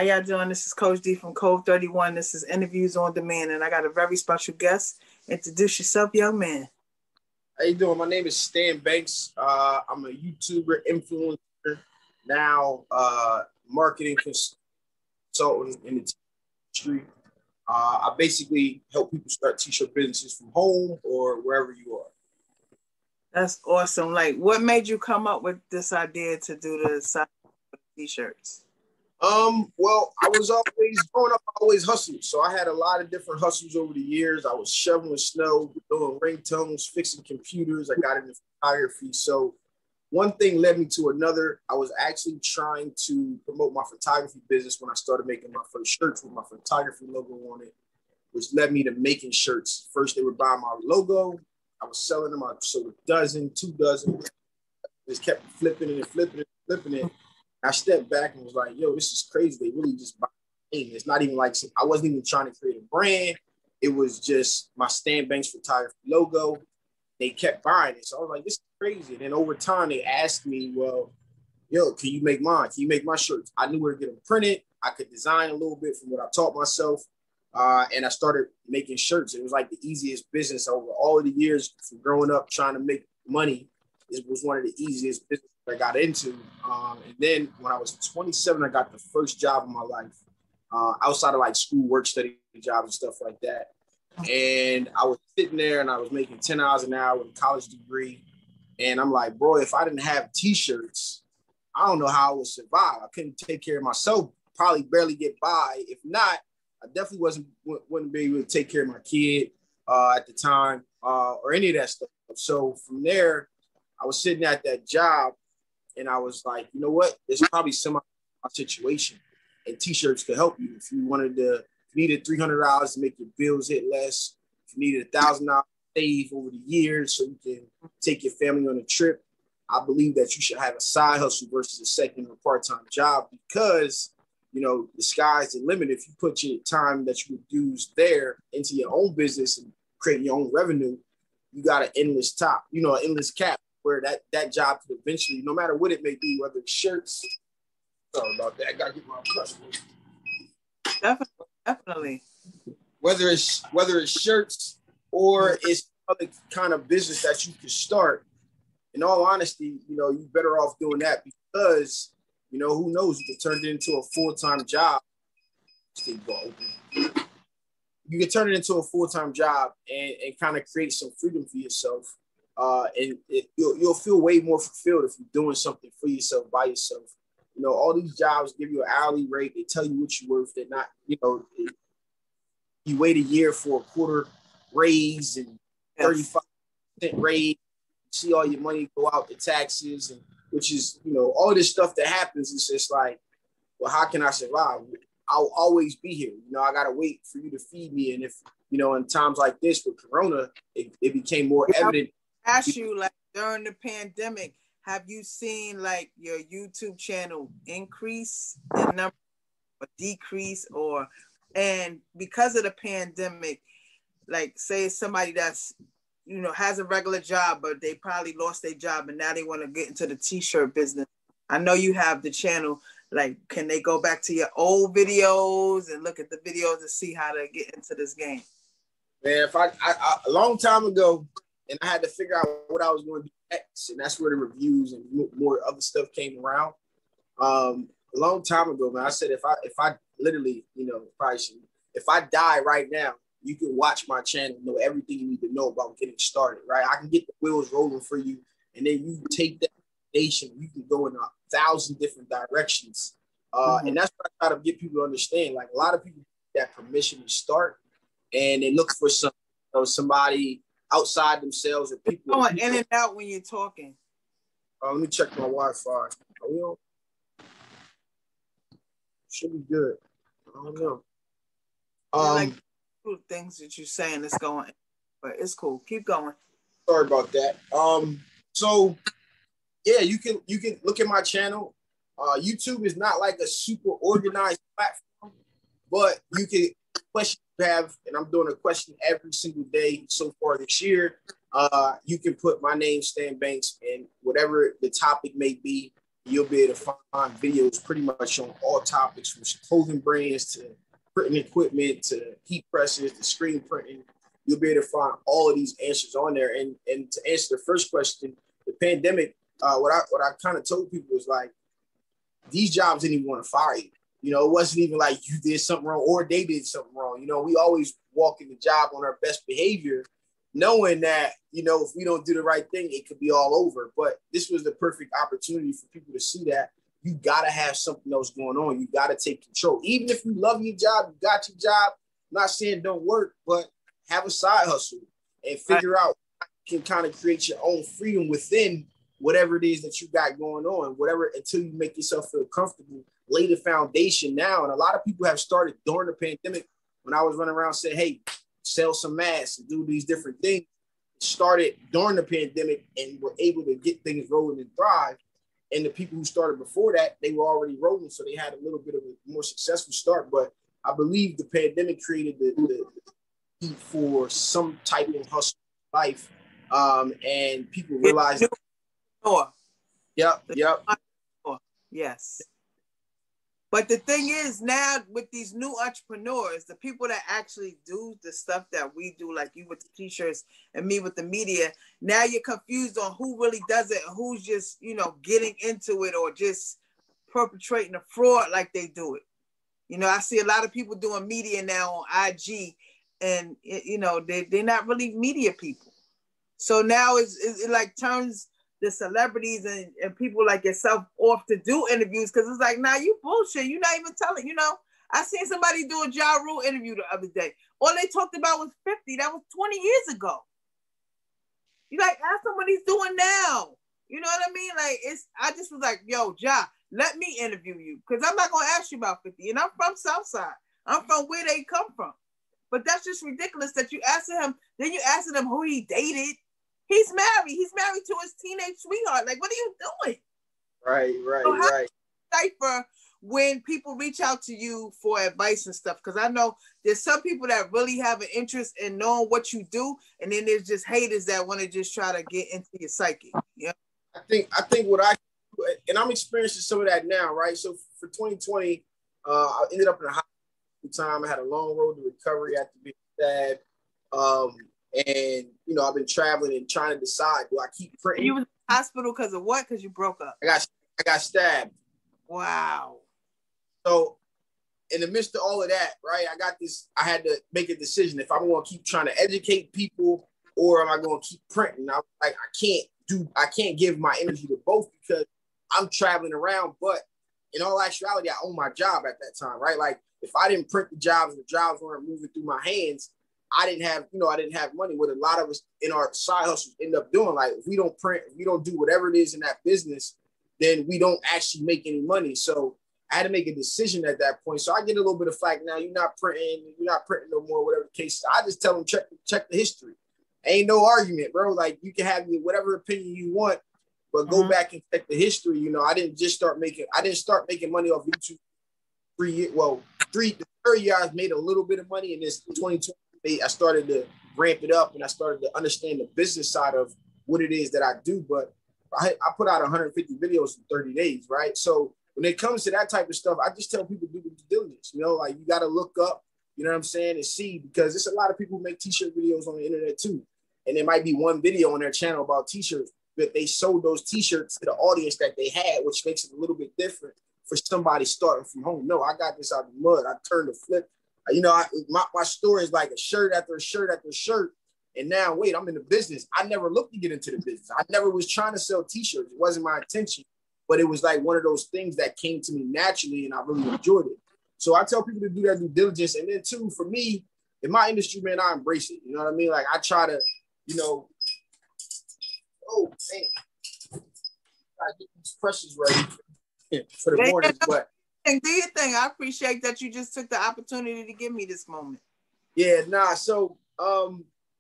How y'all doing? This is Coach D from Code31. This is Interviews on Demand, and I got a very special guest. Introduce yourself, young man. How you doing? My name is Stan Banks. I'm a YouTuber, influencer, now marketing consultant in the industry. I basically help people start t-shirt businesses from home or wherever you are. That's awesome. Like, what made you come up with this idea to do the side t-shirts? Well, I was always growing up, I always hustled. So I had a lot of different hustles over the years. I was shoveling snow, doing ringtones, fixing computers. I got into photography. So one thing led me to another. I was actually trying to promote my photography business when I started making my first shirts with my photography logo on it, which led me to making shirts. First, they were buying my logo. I was selling them. I sold a dozen, 2 dozen. Just kept flipping it and flipping it and flipping it. I stepped back and was like, yo, this is crazy. They really just buy me. It's not even like, I wasn't even trying to create a brand. It was just my Stan Banks photography logo. They kept buying it. So I was like, this is crazy. And then over time, they asked me, well, yo, can you make mine? Can you make my shirts? I knew where to get them printed. I could design a little bit from what I taught myself. And I started making shirts. It was like the easiest business over all of the years from growing up trying to make money. It was one of the easiest businesses I got into. And then when I was 27, I got the first job in my life outside of like school, work, study jobs and stuff like that. And I was sitting there and I was making $10 an hour with a college degree. And I'm like, bro, if I didn't have t-shirts, I don't know how I would survive. I couldn't take care of myself, probably barely get by. If not, I definitely wouldn't be able to take care of my kid at the time or any of that stuff. So from there, I was sitting at that job and I was like, you know what? There's probably some situation and t-shirts could help you. If you needed $300 to make your bills hit less, if you needed $1,000 save over the years so you can take your family on a trip, I believe that you should have a side hustle versus a second or part-time job because, you know, the sky's the limit. If you put your time that you would use there into your own business and create your own revenue, you got an endless cap where that job could eventually, no matter what it may be, whether it's shirts. Sorry about that. I gotta get my customer. Definitely. Whether it's shirts or it's other kind of business that you can start. In all honesty, you know, you're better off doing that because, you know, who knows? You can turn it into a full-time job. You can turn it into a full-time job and kind of create some freedom for yourself. And you'll feel way more fulfilled if you're doing something for yourself by yourself. You know, all these jobs give you an hourly rate. They tell you what you're worth. They're not, you know, you wait a year for a quarter raise and 35% raise. See all your money go out to taxes, and which is, you know, all this stuff that happens. It's just like, well, how can I survive? I'll always be here. You know, I got to wait for you to feed me. And if, you know, in times like this with Corona, it became more evident. Ask you, like, during the pandemic, have you seen like your YouTube channel increase in number or decrease and because of the pandemic, like say somebody that's, you know, has a regular job, but they probably lost their job and now they want to get into the t-shirt business. I know you have the channel. Like, can they go back to your old videos and look at the videos and see how to get into this game? Man, if I a long time ago, and I had to figure out what I was going to do next, and that's where the reviews and more other stuff came around. A long time ago, man, I said if I literally, you know, probably should, if I die right now, you can watch my channel, know everything you need to know about getting started, right? I can get the wheels rolling for you, and then you take that foundation, you can go in 1,000 different directions. And that's what I try to get people to understand. Like, a lot of people get that permission to start, and they look for somebody outside themselves or people. Going in and out when you're talking. Let me check my Wi-Fi. Are we on? Should be good. I don't know. Like things that you're saying is going, but it's cool. Keep going. Sorry about that. So yeah, you can look at my channel. YouTube is not like a super organized platform, but you can question you have, and I'm doing a question every single day so far this year. You can put my name, Stan Banks, and whatever the topic may be. You'll be able to find videos pretty much on all topics, from clothing brands to printing equipment to heat presses to screen printing. You'll be able to find all of these answers on there. And to answer the first question, the pandemic, what I kind of told people was like, these jobs didn't even want to fire you. You know, it wasn't even like you did something wrong or they did something wrong. You know, we always walk in the job on our best behavior, knowing that, you know, if we don't do the right thing, it could be all over. But this was the perfect opportunity for people to see that you got to have something else going on. You got to take control. Even if you love your job, you got your job, I'm not saying don't work, but have a side hustle and figure out how you can kind of create your own freedom within whatever it is that you got going on, whatever, until you make yourself feel comfortable, lay the foundation now. And a lot of people have started during the pandemic when I was running around saying, hey, sell some masks and do these different things. Started during the pandemic and were able to get things rolling and thrive. And the people who started before that, they were already rolling. So they had a little bit of a more successful start. But I believe the pandemic created the need for some type of hustle life. And people realized. Yep. Yes. But the thing is, now with these new entrepreneurs, the people that actually do the stuff that we do, like you with the t-shirts and me with the media, now you're confused on who really does it and who's just, you know, getting into it or just perpetrating a fraud like they do it. You know, I see a lot of people doing media now on IG and, you know, they're not really media people. So now it like turns the celebrities and people like yourself off to do interviews because it's like, nah, you bullshit. You're not even telling, you know. I seen somebody do a Ja Rule interview the other day. All they talked about was 50. That was 20 years ago. You like, ask them what he's doing now. You know what I mean? Like, I just was like, yo, Ja, let me interview you because I'm not going to ask you about 50. And I'm from Southside. I'm from where they come from. But that's just ridiculous that you asking him, then you asking him who he dated. He's married. He's married to his teenage sweetheart. Like, what are you doing? Right. Decipher when people reach out to you for advice and stuff, because I know there's some people that really have an interest in knowing what you do, and then there's just haters that want to just try to get into your psyche. Yeah. I think and I'm experiencing some of that now, right? So for 2020, I ended up in a hospital time. I had a long road to recovery after being stabbed. And, you know, I've been traveling and trying to decide, do I keep printing? You were in the hospital because of what? Because you broke up. I got stabbed. Wow. So in the midst of all of that, right, I had to make a decision if I'm going to keep trying to educate people or am I going to keep printing? I was like, I can't give my energy to both because I'm traveling around, but in all actuality, I own my job at that time, right? Like if I didn't print the jobs weren't moving through my hands, I didn't have money. What a lot of us in our side hustles end up doing, like if we don't print, if we don't do whatever it is in that business, then we don't actually make any money. So I had to make a decision at that point. So I get a little bit of flack now. You're not printing no more, whatever the case. I just tell them check the history. Ain't no argument, bro. Like you can have whatever opinion you want, but go back and check the history. You know, I didn't start making money off YouTube 3 years. Well, the third year I made a little bit of money, and this 2020 I started to ramp it up and I started to understand the business side of what it is that I do. But I put out 150 videos in 30 days, right? So when it comes to that type of stuff, I just tell people do the due diligence, you know, like you got to look up, you know what I'm saying, and see, because there's a lot of people who make t-shirt videos on the internet too. And there might be one video on their channel about t-shirts, but they sold those t-shirts to the audience that they had, which makes it a little bit different for somebody starting from home. No, I got this out of the mud. I turned the flip. You know, my story is like a shirt after a shirt after a shirt. And now, wait, I'm in the business. I never looked to get into the business. I never was trying to sell t-shirts. It wasn't my intention, but it was like one of those things that came to me naturally and I really enjoyed it. So I tell people to do their due diligence. And then too, for me, in my industry, man, I embrace it. You know what I mean? Like I try to, you know, I get these pressures ready for the mornings, but do your thing. I appreciate that you just took the opportunity to give me this moment. Yeah, so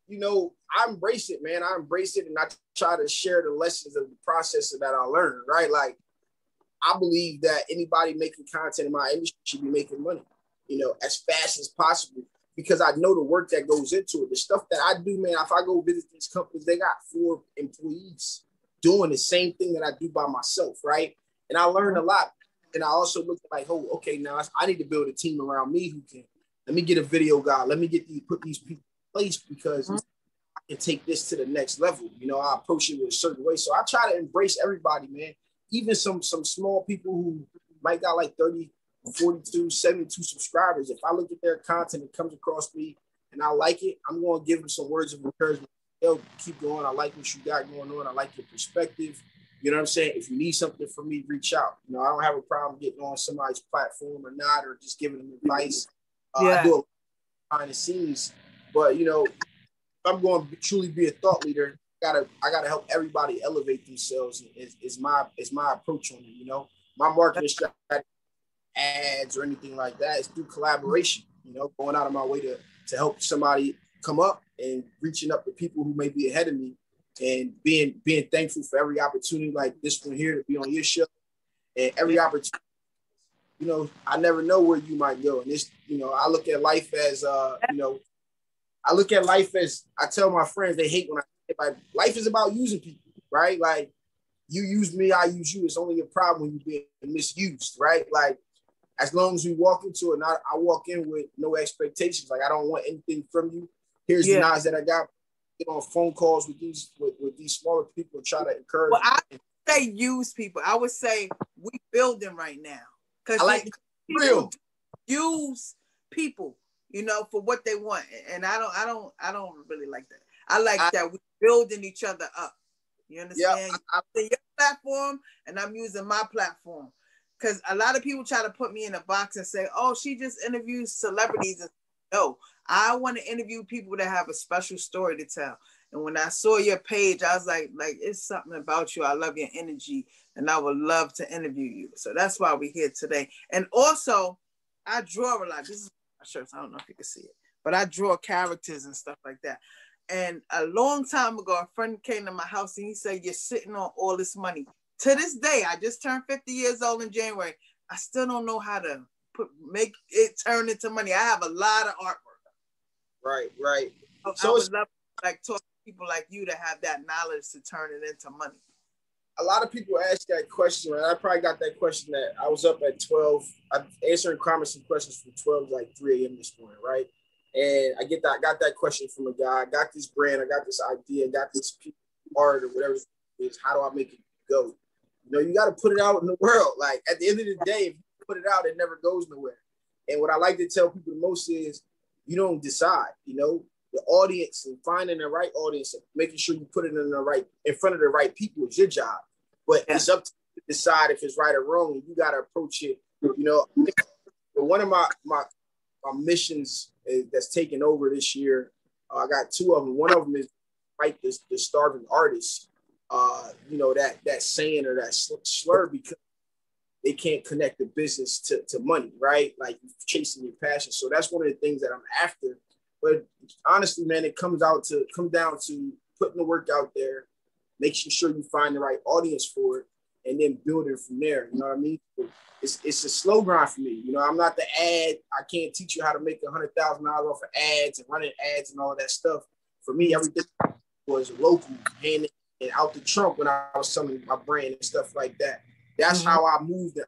you know, I embrace it, man. I embrace it and I try to share the lessons of the process that I learned, right? Like I believe that anybody making content in my industry should be making money, you know, as fast as possible because I know the work that goes into it. The stuff that I do, man, if I go visit these companies, they got 4 employees doing the same thing that I do by myself, right? And I learned a lot. And I also looked at like, oh, okay, now I need to build a team around me who can, let me get a video guy. Let me put these people in place because I can take this to the next level. You know, I approach it with a certain way. So I try to embrace everybody, man. Even some small people who might got like 30, 42, 72 subscribers. If I look at their content, it comes across me and I like it, I'm going to give them some words of encouragement. They'll keep going. I like what you got going on. I like your perspective. You know what I'm saying? If you need something from me, reach out. You know, I don't have a problem getting on somebody's platform or not, or just giving them advice. I do it behind the scenes, but you know, if I'm going to truly be a thought leader, I gotta help everybody elevate themselves. Is my approach on it. You know, my marketing strategy, ads or anything like that, is through collaboration. You know, going out of my way to help somebody come up and reaching up to people who may be ahead of me. And being thankful for every opportunity like this one here to be on your show, and every opportunity. You know, I never know where you might go. And this, you know, I look at life as, you know, I tell my friends, they hate when I say, like, life is about using people, right? Like, you use me, I use you. It's only a problem when you're being misused, right? Like, as long as we walk into it, I walk in with no expectations. Like, I don't want anything from you. Here's the knowledge that I got. Get on phone calls with these smaller people and try to encourage. Well, I would say use people. I would say we building right now because like people use people, you know, for what they want, and I don't really like that. I like that we building each other up. You understand? Yeah, I'm your platform, and I'm using my platform because a lot of people try to put me in a box and say, "Oh, she just interviews celebrities." No, I want to interview people that have a special story to tell. And when I saw your page, I was like, it's something about you. I love your energy, and I would love to interview you. So that's why we're here today. And also, I draw a lot. This is my shirts. I don't know if you can see it, but I draw characters and stuff like that. And a long time ago, a friend came to my house and he said, "You're sitting on all this money." To this day, I just turned 50 years old in January. I still don't know how to make it turn into money. I have a lot of artwork. Right. So I would love to talk to people like you to have that knowledge to turn it into money. A lot of people ask that question, and I probably got that question that I was up at 12. I'm answering comments and questions from 12 to like 3 a.m. this morning, right? And I got that question from a guy. I got this brand, I got this idea, I got this art or whatever it is. How do I make it go? You know, you got to put it out in the world. Like at the end of the day, if you put it out, it never goes nowhere. And what I like to tell people the most is you don't decide, you know, the audience and finding the right audience and making sure you put it in front of the right people is your job. But it's up to you to decide if it's right or wrong. And you got to approach it, you know. But one of my missions that's taken over this year, I got 2 of them. One of them is fight the starving artists. You know, that saying or that slur because they can't connect the business to money, right? Like chasing your passion. So that's one of the things that I'm after. But honestly, man, it comes down to putting the work out there, making sure you find the right audience for it, and then building from there. You know what I mean? It's a slow grind for me. You know, I'm not the ad. I can't teach you how to make $100,000 off of ads and running ads and all that stuff. For me, everything was local, and out the trunk when I was selling my brand and stuff like that. That's how I moved it.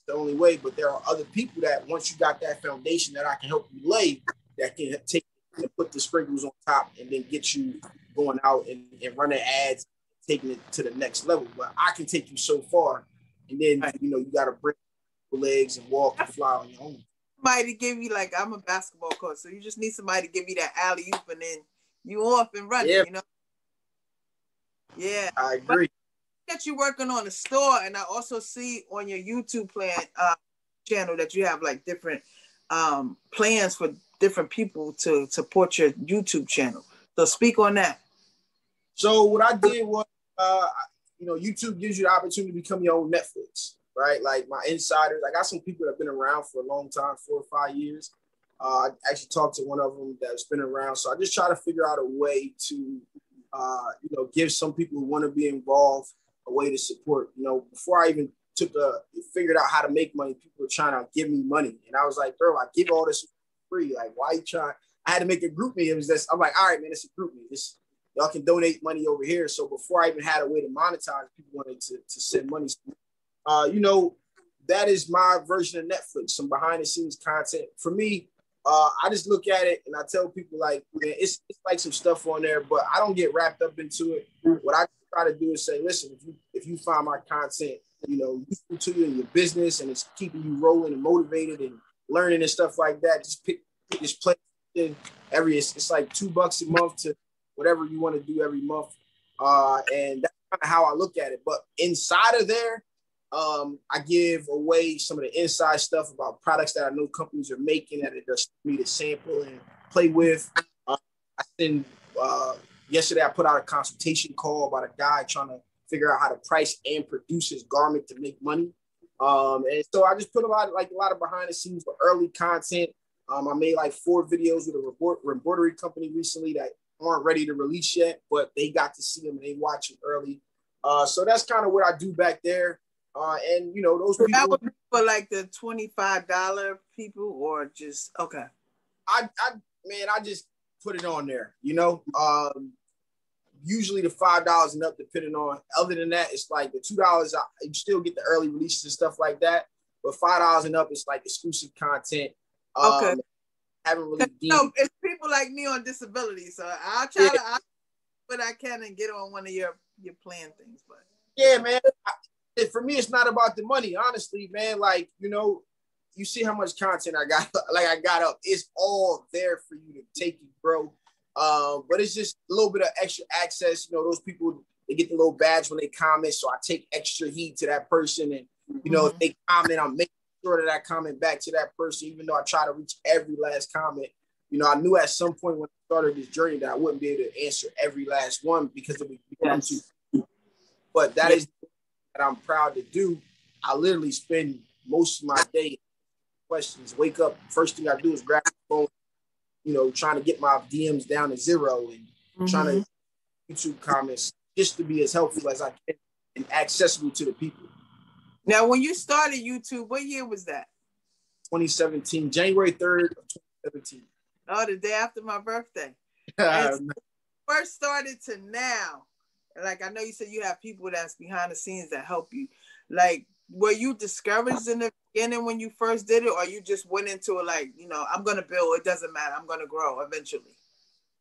The only way, but there are other people that once you got that foundation that I can help you lay, that can take and put the sprinkles on top and then get you going out and running ads, taking it to the next level. But I can take you so far, and then you know you got to break your legs and walk and fly on your own. Somebody to give you I'm a basketball coach, so you just need somebody to give you that alley oop and then you off and running. You know. Yeah, I agree. That you're working on a store, and I also see on your YouTube channel that you have like different plans for different people to support your YouTube channel. So speak on that. So what I did was, you know, YouTube gives you the opportunity to become your own Netflix, right? Like my insiders, I got some people that have been around for a long time, 4 or 5 years. I actually talked to one of them that's been around. So I just try to figure out a way to, you know, give some people who want to be involved a way to support. You know, before I even figured out how to make money, people were trying to give me money. And I was like, bro, I give all this free. Like, why are you trying? I had to make a group me. It was this. I'm like, all right, man, it's a group me. Y'all can donate money over here. So before I even had a way to monetize, people wanted to send money. You know, that is my version of Netflix, some behind the scenes content. For me, I just look at it and I tell people like, man, it's like some stuff on there, but I don't get wrapped up into it. What I try to do is say, listen, if you find my content, you know, useful to you in your business and it's keeping you rolling and motivated and learning and stuff like that, just play in it's like $2 a month to whatever you want to do every month. And that's kind of how I look at it. But inside of there, I give away some of the inside stuff about products that I know companies are making that it does for me to sample and play with. I send, yesterday I put out a consultation call about a guy trying to figure out how to price and produce his garment to make money. And so I just put a lot of behind the scenes for early content. I made like 4 videos with a embroidery company recently that aren't ready to release yet, but they got to see them and they watch it early. So that's kind of what I do back there. And you know, those people. That would be for like the $25 people, or just okay. I just put it on there. You know, usually the $5 and up, depending on. Other than that, it's like the $2. You still get the early releases and stuff like that, but $5 and up, it's like exclusive content. Okay. Haven't really. No, it's people like me on disability, so I'll try to, but I can and get on one of your plan things. But yeah, man. For me, it's not about the money, honestly, man. Like, you know, you see how much content I got up. It's all there for you to take it, bro. But it's just a little bit of extra access. You know, those people, they get the little badge when they comment, so I take extra heed to that person. And, you know, if they comment, I'm making sure that I comment back to that person, even though I try to reach every last comment. You know, I knew at some point when I started this journey that I wouldn't be able to answer every last one because it would become too. But that is that I'm proud to do. I literally spend most of my day questions. Wake up, first thing I do is grab the phone, you know, trying to get my DMs down to 0 and trying to YouTube comments just to be as helpful as I can and accessible to the people. Now, when you started YouTube, what year was that? 2017, January 3rd of 2017. Oh, the day after my birthday. First started to now. Like, I know you said you have people that's behind the scenes that help you. Like, were you discouraged in the beginning when you first did it, or you just went into it like, you know, I'm going to build, it doesn't matter, I'm going to grow eventually?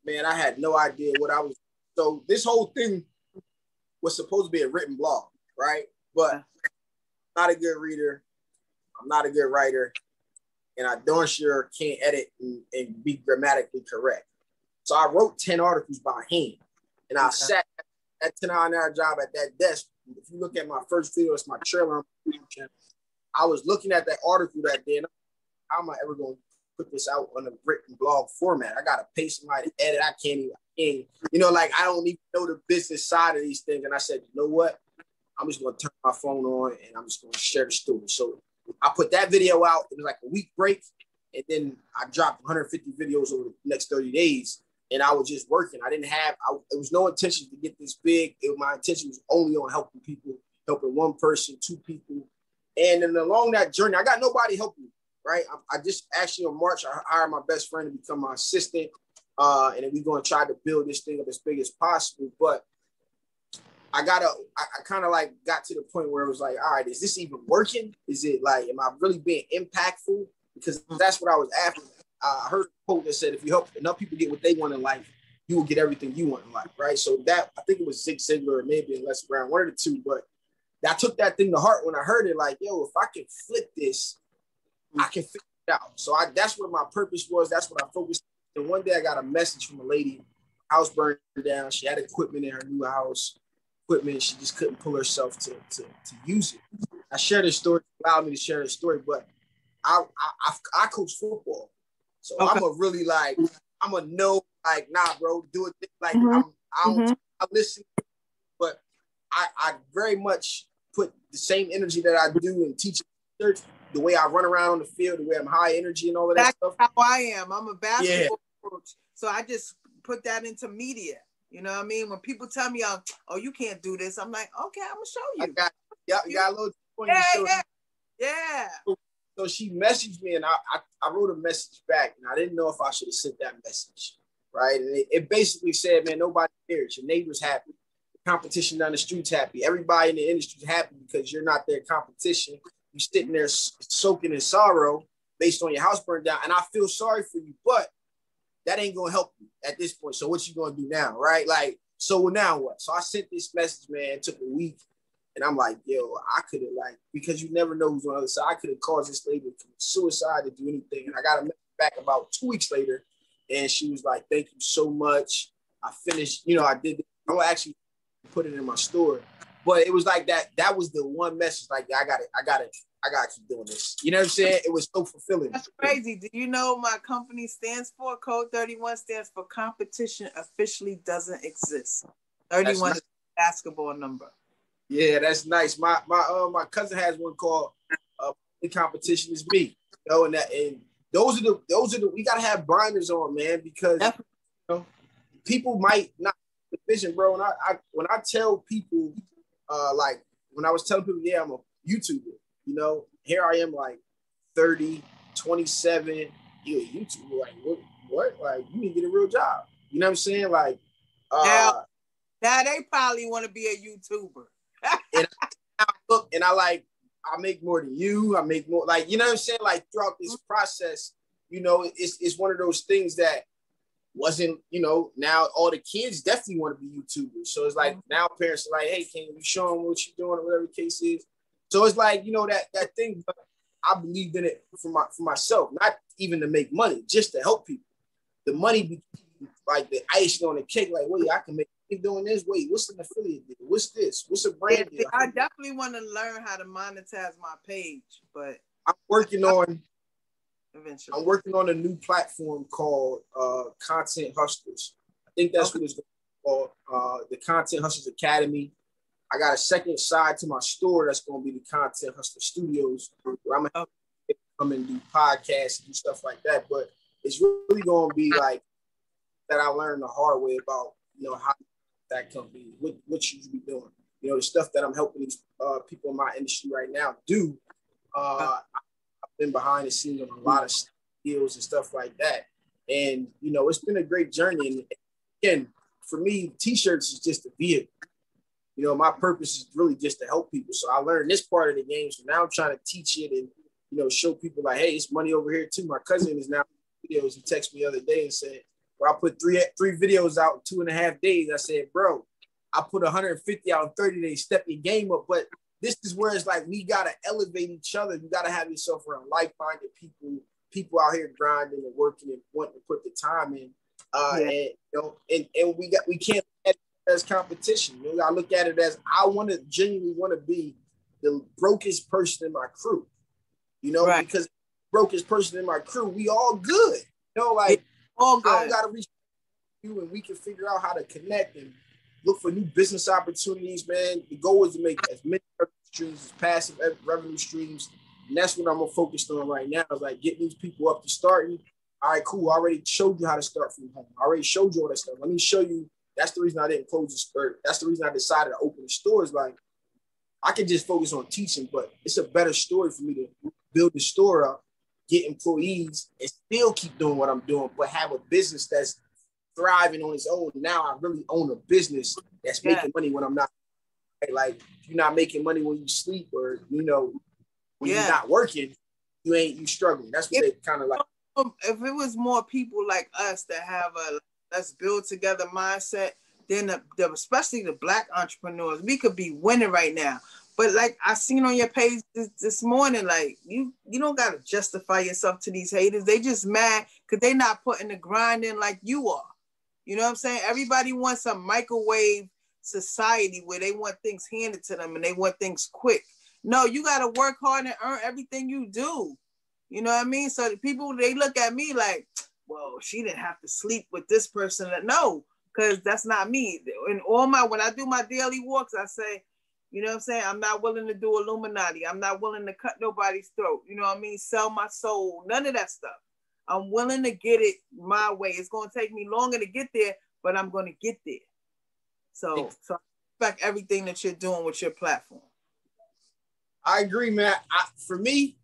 Man, I had no idea what I was. So this whole thing was supposed to be a written blog, right? But I'm not a good reader. I'm not a good writer. And I darn sure can't edit and be grammatically correct. So I wrote 10 articles by hand. And I sat that 10-hour job at that desk. If you look at my first video, it's my trailer on my YouTube channel. I was looking at that article that day, and how am I ever going to put this out on a written blog format? I got to pay somebody to edit. I can't even, you know, like I don't even know the business side of these things. And I said, you know what? I'm just going to turn my phone on and I'm just going to share the story. So I put that video out. It was like a week break. And then I dropped 150 videos over the next 30 days. And I was just working. It was no intention to get this big. My intention was only on helping people, helping one person, 2 people. And then along that journey, I got nobody helping me, right? I just actually in March, I hired my best friend to become my assistant. And then we're going to try to build this thing up as big as possible. But I kind of like got to the point where it was like, all right, is this even working? Is it like, am I really being impactful? Because that's what I was after. I heard a quote that said, if you help enough people get what they want in life, you will get everything you want in life, right? So that, I think it was Zig Ziglar or maybe Les Brown, one of the two, but I took that thing to heart when I heard it, like, yo, if I can flip this, I can figure it out. So that's what my purpose was. That's what I focused on. And one day I got a message from a lady, house burned down. She had equipment in her new house, she just couldn't pull herself to use it. I shared this story, allowed me to share this story, but I coach football. So I'm a really like, I'm a no, like, nah, bro, do it. Like, I listen, but I very much put the same energy that I do in teaching church, the way I run around on the field, the way I'm high energy and all of that stuff. That's how I am. I'm a basketball coach. So I just put that into media. You know what I mean? When people tell me, oh, you can't do this, I'm like, okay, I'm going to show you. I got a little point Yeah. So she messaged me and I wrote a message back and I didn't know if I should have sent that message, right? And it basically said, man, nobody cares. Your neighbor's happy. The competition down the street's happy. Everybody in the industry is happy because you're not their competition. You're sitting there soaking in sorrow based on your house burned down. And I feel sorry for you, but that ain't gonna help you at this point. So what you gonna do now, right? Like, so now what? So I sent this message, man. It took a week. And I'm like, yo, I could have, like, because you never know who's on the other side. I could have caused this lady to commit suicide, to do anything. And I got a message back about 2 weeks later. And she was like, thank you so much. I finished, I did. I'm actually put it in my store. But it was like that. That was the one message. Like, I gotta keep doing this. You know what I'm saying? It was so fulfilling. That's crazy. Do you know my company stands for? Code31 stands for competition officially doesn't exist. 31 is a basketball number. Yeah, that's nice. My cousin has one called "The Competition Is Me." And those are the we gotta have blinders on, man, because people might not have the vision, bro. And when I tell people, like when I was telling people, yeah, I'm a YouTuber, here I am, like 30, 27, you're a YouTuber, like what? Like, you need to get a real job. You know what I'm saying? Like, now they probably want to be a YouTuber. And I look and I make more than you. I make more, like, you know what I'm saying? Like, throughout this process, it's one of those things that wasn't, now all the kids definitely want to be YouTubers. So it's like now parents are like, hey, can you show them what you're doing or whatever the case is? So it's like, that thing, but I believed in it for myself, not even to make money, just to help people. The money became like the icing on the cake, like, wait, I can make doing this. Wait, what's an affiliate deal? What's this? What's a brand deal? I definitely want to learn how to monetize my page, but I'm working on eventually. I'm working on a new platform called Content Hustlers. I think that's what it's called. The Content Hustlers Academy. I got a second side to my store that's going to be the Content Hustler Studios, where I'm going to come and do podcasts and do stuff like that. But it's really going to be like that. I learned the hard way about how that company, what you should be doing. The stuff that I'm helping these people in my industry right now do. I've been behind the scenes on a lot of deals and stuff like that. And, it's been a great journey. And again, for me, T-shirts is just a vehicle. My purpose is really just to help people. So I learned this part of the game. So now I'm trying to teach it and, show people like, hey, it's money over here too. My cousin is now videos. He texted me the other day and said, where I put three videos out in 2.5 days. I said, bro, I put 150 out in 30 days, step your game up. But this is where it's like, we got to elevate each other. You got to have yourself around like-minded people out here grinding and working and wanting to put the time in. And we can't look at it as competition. I look at it as, I genuinely want to be the brokest person in my crew, because the brokest person in my crew, we all good. All good. I don't got to reach you, and we can figure out how to connect and look for new business opportunities, man. The goal is to make as many revenue streams as passive revenue streams. And that's what I'm focused on right now, is like getting these people up to starting. All right, cool. I already showed you how to start from home. I already showed you all that stuff. Let me show you. That's the reason I didn't close the store. That's the reason I decided to open the store. Is like, I can just focus on teaching, but it's a better story for me to build the store up, get employees, and still keep doing what I'm doing, but have a business that's thriving on its own. Now I really own a business that's making money when I'm not. Like, if you're not making money when you sleep, or when you're not working, you struggling. That's what they kind of like. If it was more people like us that have a let's build together mindset, then especially the Black entrepreneurs, we could be winning right now. But like I seen on your page this morning, like you don't gotta justify yourself to these haters. They just mad because they not putting the grind in like you are. You know what I'm saying? Everybody wants a microwave society where they want things handed to them and they want things quick. No, you gotta work hard and earn everything you do. You know what I mean? So the people, they look at me like, well, she didn't have to sleep with this person. No, because that's not me. When I do my daily walks, I say, you know what I'm saying? I'm not willing to do Illuminati. I'm not willing to cut nobody's throat. You know what I mean? Sell my soul. None of that stuff. I'm willing to get it my way. It's going to take me longer to get there, but I'm going to get there. So I respect everything that you're doing with your platform. I agree, man. For me,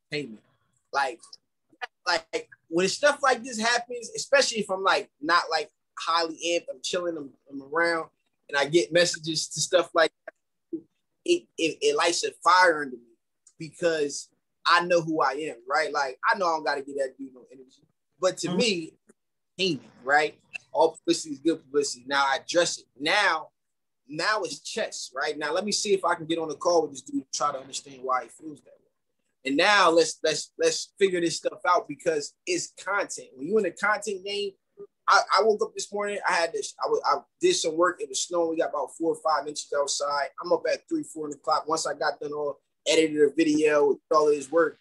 payment. Like when stuff like this happens, especially if I'm like not like highly amped, I'm chilling, I'm around. and I get messages to stuff like that, it lights a fire under me because I know who I am, right? Like, I know I don't got to get that dude no energy. But to me, right? All publicity is good publicity. Now I address it. Now it's chess, right? Now let me see if I can get on the call with this dude and try to understand why he feels that way. And now let's figure this stuff out because it's content. When you're in the content game, I woke up this morning. I did some work. It was snowing. We got about 4 or 5 inches outside. I'm up at 3-4 o'clock. Once I got done all edited a video, all of this work,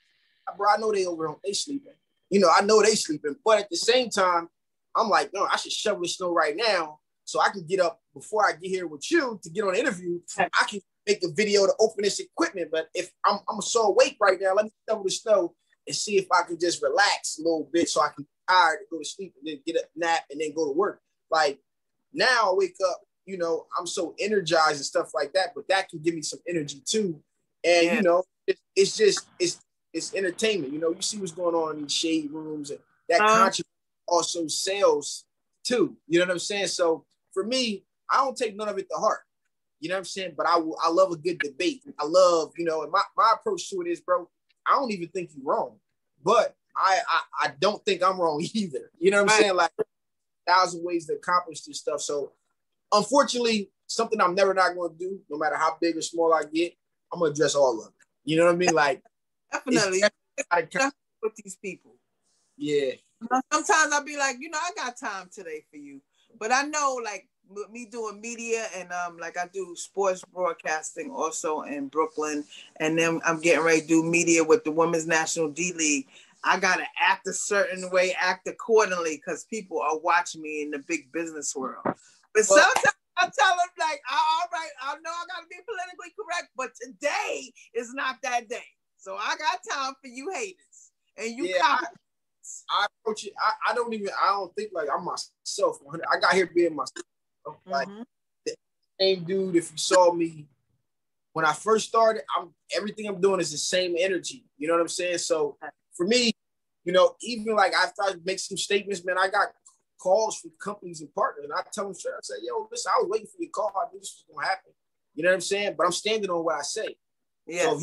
bro, I know they sleeping. I know they sleeping. But at the same time, I'm like, no, I should shovel the snow right now so I can get up before I get here with you to get on the interview. I can make a video to open this equipment. But if I'm so awake right now, let me shovel the snow and see if I can just relax a little bit so I can get tired to go to sleep and then get a nap and then go to work. Like now I wake up, I'm so energized and stuff like that, but that can give me some energy too. And, it's entertainment. You see what's going on in these shade rooms and that controversy also sells too. You know what I'm saying? So for me, I don't take none of it to heart. You know what I'm saying? But I love a good debate. I love, and my approach to it is, bro, I don't even think you're wrong, but I don't think I'm wrong either. You know what I'm saying? Like 1,000 ways to accomplish this stuff. So unfortunately, something I'm never not going to do, no matter how big or small I get, I'm going to address all of it. You know what I mean? Like definitely with these people. Yeah. Sometimes I'll be like, I got time today for you. But I know, like, with me doing media and like I do sports broadcasting also in Brooklyn, and then I'm getting ready to do media with the Women's National D League. I gotta act a certain way, act accordingly, because people are watching me in the big business world. But sometimes I tell them, like, all right, I know I gotta be politically correct, but today is not that day. So I got time for you haters. And you copy. I approach it. I don't think like I'm myself. I got here being myself. Like the same dude. If you saw me when I first started, everything I'm doing is the same energy. You know what I'm saying? So for me, even like after I make some statements, man, I got calls from companies and partners, and I tell them straight. I say, yo, listen, I was waiting for your call. I knew this was gonna happen. You know what I'm saying? But I'm standing on what I say. Yes. So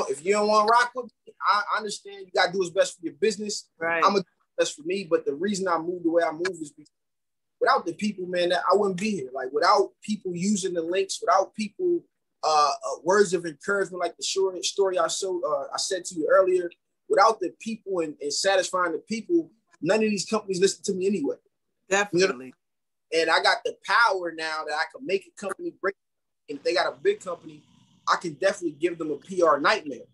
if you don't want to rock with me, I understand. You gotta do what's best for your business. Right. I'm gonna do what's best for me. But the reason I move the way I move is because without the people, man, I wouldn't be here. Like without people using the links, without people, words of encouragement, like the short story I said to you earlier. Without the people and satisfying the people, none of these companies listen to me anyway. Definitely. And I got the power now that I can make a company break. And if they got a big company, I can definitely give them a PR nightmare.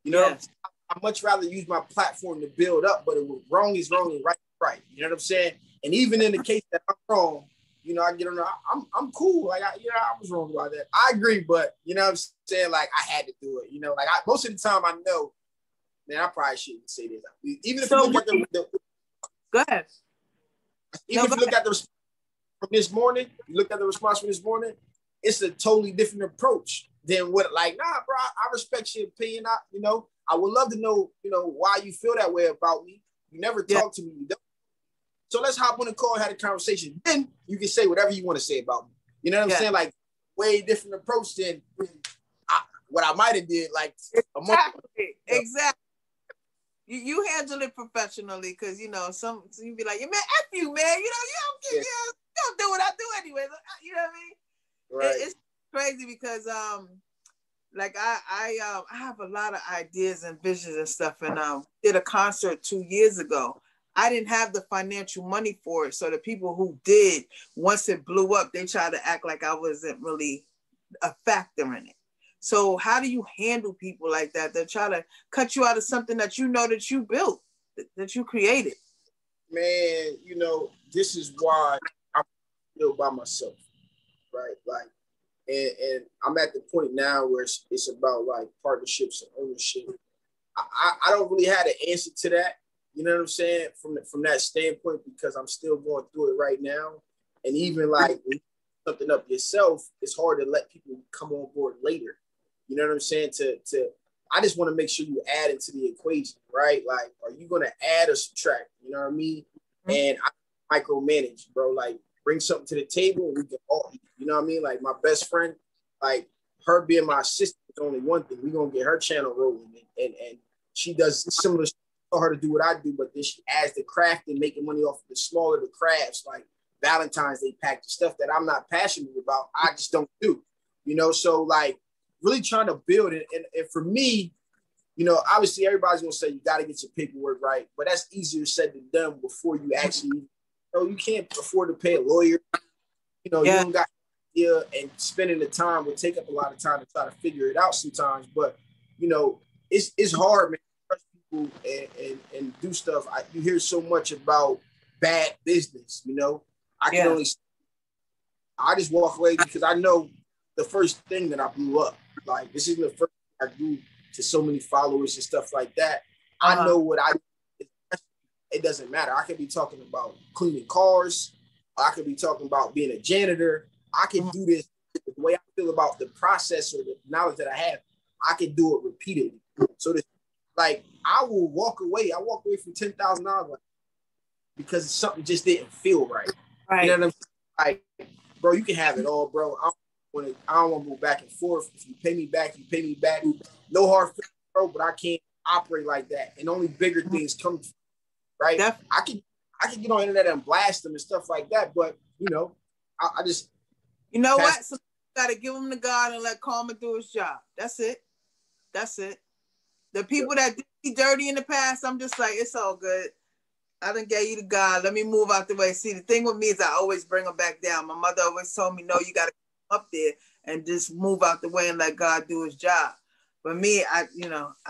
Yes. I'd much rather use my platform to build up, but wrong is wrong and right is right. You know what I'm saying? And even in the case that I'm wrong, I get on. I'm cool. Like I was wrong about that. I agree, but you know what I'm saying? Like I had to do it. Like most of the time I know, man, I probably shouldn't say this. Even if you look at go ahead. Even if you look at the response from this morning, it's a totally different approach than what, like, nah, bro, I respect your opinion. I would love to know, why you feel that way about me. You never talk to me. You don't. So let's hop on the call and have a conversation. Then you can say whatever you want to say about me. You know what I'm saying? Like, way different approach than what I might have did, like, a month ago. Exactly. You handle it professionally because, some you be like, man, F you, man. You don't do what I do anyway. You know what I mean? Right. It's crazy because, like I have a lot of ideas and visions and stuff, and did a concert 2 years ago. I didn't have the financial money for it, so the people who did, once it blew up, they tried to act like I wasn't really a factor in it. So how do you handle people like that? They try to cut you out of something that that you built, that you created. Man, this is why I'm still by myself, right? Like, and I'm at the point now where it's about like partnerships and ownership. I don't really have an answer to that. You know what I'm saying? From that standpoint, because I'm still going through it right now. And even like when you put something up yourself, it's hard to let people come on board later. You know what I'm saying? I just want to make sure you add into the equation, right? Like, are you going to add or subtract? You know what I mean? And I micromanage, bro. Like, bring something to the table and we can all eat. You know what I mean? Like my best friend, like her being my assistant is only one thing. We're gonna get her channel rolling, and she does similar stuff for her to do what I do, but then she adds the craft and making money off of the smaller the crafts, like Valentine's Day pack, the stuff that I'm not passionate about, I just don't do, you know? So like really trying to build it. And for me, you know, obviously everybody's gonna say you got to get your paperwork right, but that's easier said than done before you actually, you know, you can't afford to pay a lawyer. You know, you don't got and spending the time will take up a lot of time to try to figure it out sometimes. But you know, it's hard, man. To trust people and do stuff. You hear so much about bad business. You know, I just walk away because I know the first thing that I blew up. Like this isn't the first thing I do to so many followers and stuff like that. I know what I. It doesn't matter. I could be talking about cleaning cars. I could be talking about being a janitor. I can do this the way I feel about the process or the knowledge that I have. I can do it repeatedly. So, like, I will walk away. I walk away from $10,000 because something just didn't feel right. Right. You know what I'm saying? Like, bro, you can have it all, bro. I don't want to go back and forth. If you pay me back, you pay me back. No hard feelings, bro. But I can't operate like that. And only bigger things come. Right? I can get on the internet and blast them and stuff like that. But you know, I just. You know what? So you gotta give him to God and let Karma do his job. That's it. That's it. The people that did me dirty in the past, I'm just like, it's all good. I done gave you to God. Let me move out the way. See, the thing with me is I always bring them back down. My mother always told me, no, you gotta come up there and just move out the way and let God do his job. But me, I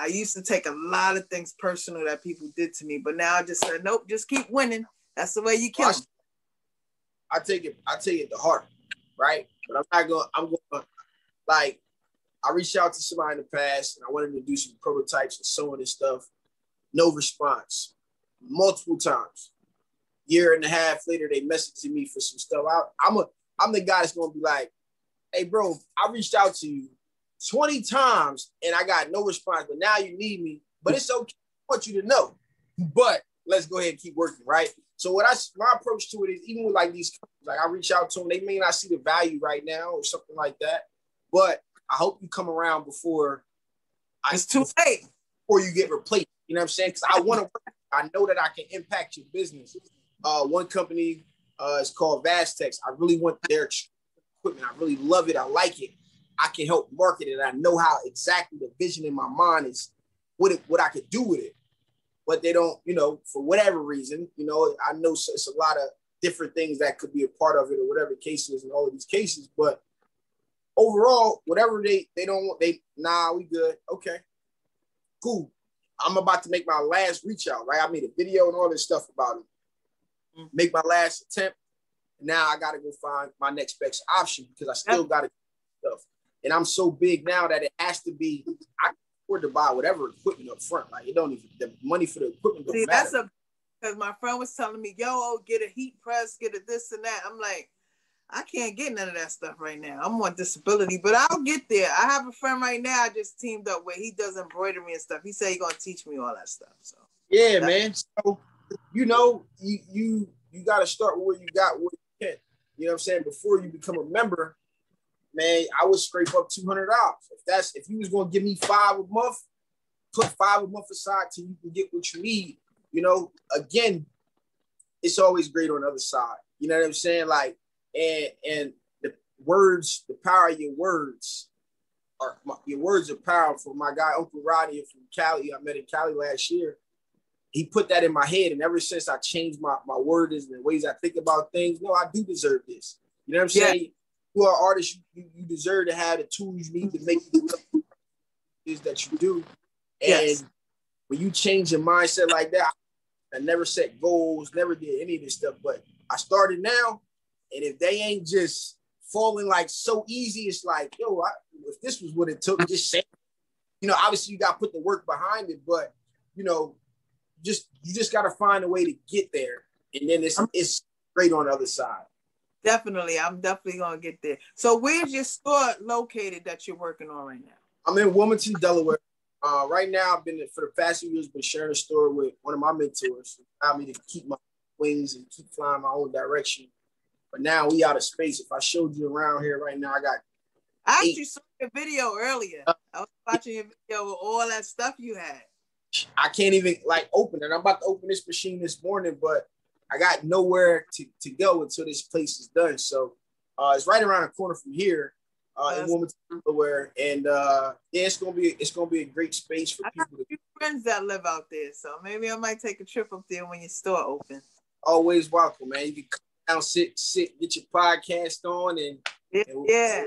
used to take a lot of things personal that people did to me, but now I just said, nope, just keep winning. That's the way you kill them. I take it to heart. Right? But I'm going like, I reached out to somebody in the past and I wanted to do some prototypes and sewing and stuff. No response. Multiple times. Year and a half later, they messaged me for some stuff. I'm the guy that's going to be like, hey, bro, I reached out to you 20 times and I got no response, but now you need me. But it's okay. I want you to know. But let's go ahead and keep working, right? So my approach to it is, even with like these companies, like I reach out to them, they may not see the value right now or something like that, but I hope you come around before it's too late. Before you get replaced. You know what I'm saying? Because I want to work. I know that I can impact your business. One company is called Vastex. I really want their equipment. I really love it. I like it. I can help market it. I know how exactly the vision in my mind is, what I could do with it. But they don't, you know, for whatever reason, you know, I know it's a lot of different things that could be a part of it or whatever the case is in all of these cases. But overall, whatever they don't want, we good. Okay, cool. I'm about to make my last reach out, right? I made a video and all this stuff about it. Make my last attempt. Now I got to go find my next best option because I still got to do stuff. And I'm so big now that it has to be, I afford to buy whatever equipment up front. Like, it don't even, the money for the equipment don't matter. Because my friend was telling me, get a heat press, get a this and that. I'm like, I can't get none of that stuff right now. I'm on disability, but I'll get there. I have a friend right now I just teamed up with. He does embroidery and stuff. He said he's going to teach me all that stuff. So yeah, man. So, you know, you got to start where you got what you can. You know what I'm saying? Before you become a member, man, I would scrape up $200. If you was going to give me $5 a month, put $5 a month aside till you can get what you need. You know, again, it's always great on the other side. You know what I'm saying? Like, and the words, the power of your words your words are powerful. My guy, Uncle Roddy from Cali, I met in Cali last year. He put that in my head. And ever since I changed my wordings and the ways I think about things, no, I do deserve this. You know what I'm saying? You are an artist. You deserve to have the tools you need to make the things that you do. And when you change your mindset like that, I never set goals, never did any of this stuff, but I started now. And if they ain't just falling like so easy, it's like, if this was what it took, just say, you know, obviously you got to put the work behind it, but you know, you just got to find a way to get there. And then it's great on the other side. Definitely. I'm definitely going to get there. So where's your store located that you're working on right now? I'm in Wilmington, Delaware. Right now, I've been for the past few years, been sharing a store with one of my mentors, allowed me to keep my wings and keep flying my own direction. But now we out of space. If I showed you around here right now, I got I 8. actually saw your video earlier. I was watching your video with all that stuff you had. I can't even like open it. I'm about to open this machine this morning, but I got nowhere to go until this place is done. So it's right around the corner from here in Wilmington, Delaware, and yeah, it's gonna be a great space for people. I got a few friends that live out there, so maybe I might take a trip up there when your store opens. Always welcome, man. You can come down, sit, get your podcast on, and yeah.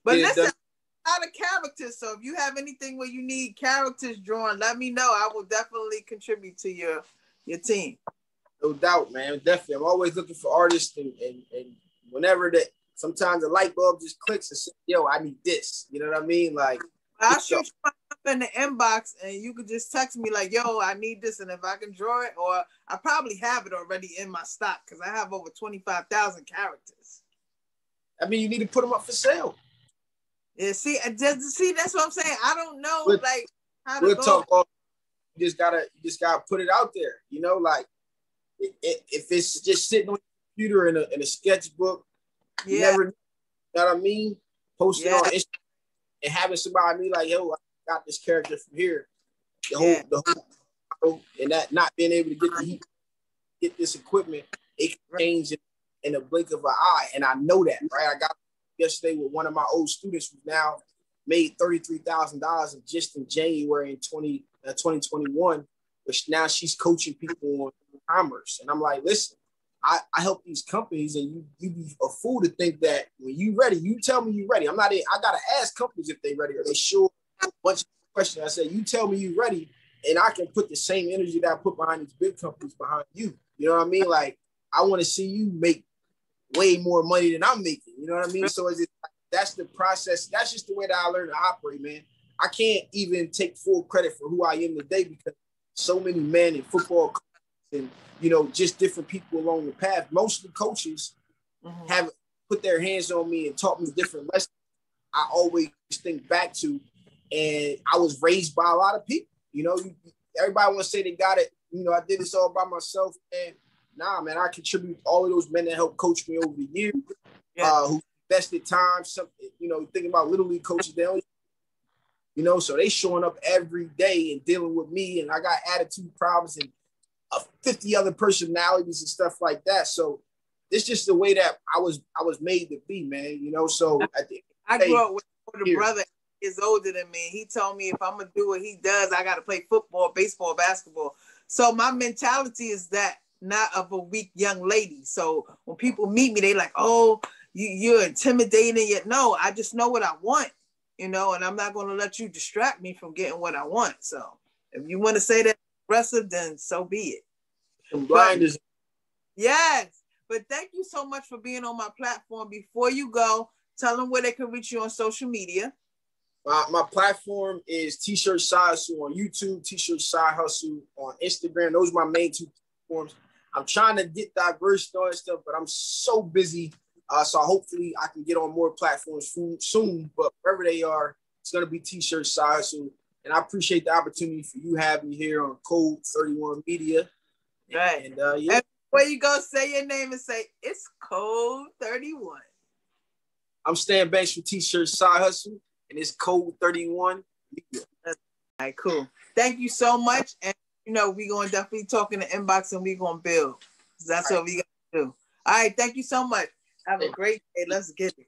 But listen, a lot of characters. So if you have anything where you need characters drawn, let me know. I will definitely contribute to your team. No doubt, man. Definitely. I'm always looking for artists, and whenever that, sometimes a light bulb just clicks and says, yo, I need this. You know what I mean? Like, I'll shoot you my number in the inbox, and you could just text me like, yo, I need this, and if I can draw it, or I probably have it already in my stock because I have over 25,000 characters. I mean, you need to put them up for sale. Yeah, see, that's what I'm saying. I don't know, like, how to we'll go. Talk. You just gotta put it out there. You know, like if it's just sitting on your computer in a sketchbook, you never, you know what I mean? Post it on Instagram and having somebody be like, yo, I got this character from here. The whole, and that not being able to get this equipment, it can change in a blink of an eye, and I know that, right? I got yesterday with one of my old students who now made $33,000 just in January in 2021, which now she's coaching people on commerce. And I'm like, listen, I help these companies, and you be a fool to think that when you ready, you tell me you ready. I gotta ask companies if they ready. Are they sure? A bunch of questions. I said, you tell me you ready, and I can put the same energy that I put behind these big companies behind you. You know what I mean? Like, I want to see you make way more money than I'm making. You know what I mean? So that's the process. That's just the way that I learned to operate, man. I can't even take full credit for who I am today because so many men in football and, you know, just different people along the path. Most of the coaches have put their hands on me and taught me different lessons I always think back to. And I was raised by a lot of people. You know, everybody want to say they got it. You know, I did this all by myself. And nah, man, I contribute all of those men that helped coach me over the years, who invested time. Some, you know, thinking about Little League coaches, they only, you know, so they showing up every day and dealing with me, and I got attitude problems and 50 other personalities and stuff like that. So it's just the way that I was made to be, man. You know, so I grew up with a brother is older than me. He told me if I'm gonna do what he does, I got to play football, baseball, basketball. So my mentality is that, not of a weak young lady. So when people meet me, they like, oh, you're intimidating. Yet no, I just know what I want, you know, and I'm not going to let you distract me from getting what I want. So if you want to say that aggressive, then so be it. Yes, but thank you so much for being on my platform. Before you go, tell them where they can reach you on social media. My platform is TshirtSideHustle on YouTube, TshirtSideHustle on Instagram. Those are my main two platforms. I'm trying to get diverse and all that stuff, but I'm so busy. So hopefully I can get on more platforms soon. But wherever they are, it's going to be TshirtSideHustle. And I appreciate the opportunity for you having me here on Code31 Media. Right. And before you go, say your name and say, it's Code31. I'm Stan Banks from TshirtSideHustle, and it's Code31 Media. All right, cool. Thank you so much. And you know, we're going to definitely talk in the inbox and we're going to build. That's what we got to do. All right. Thank you so much. Have a great day. Let's get it.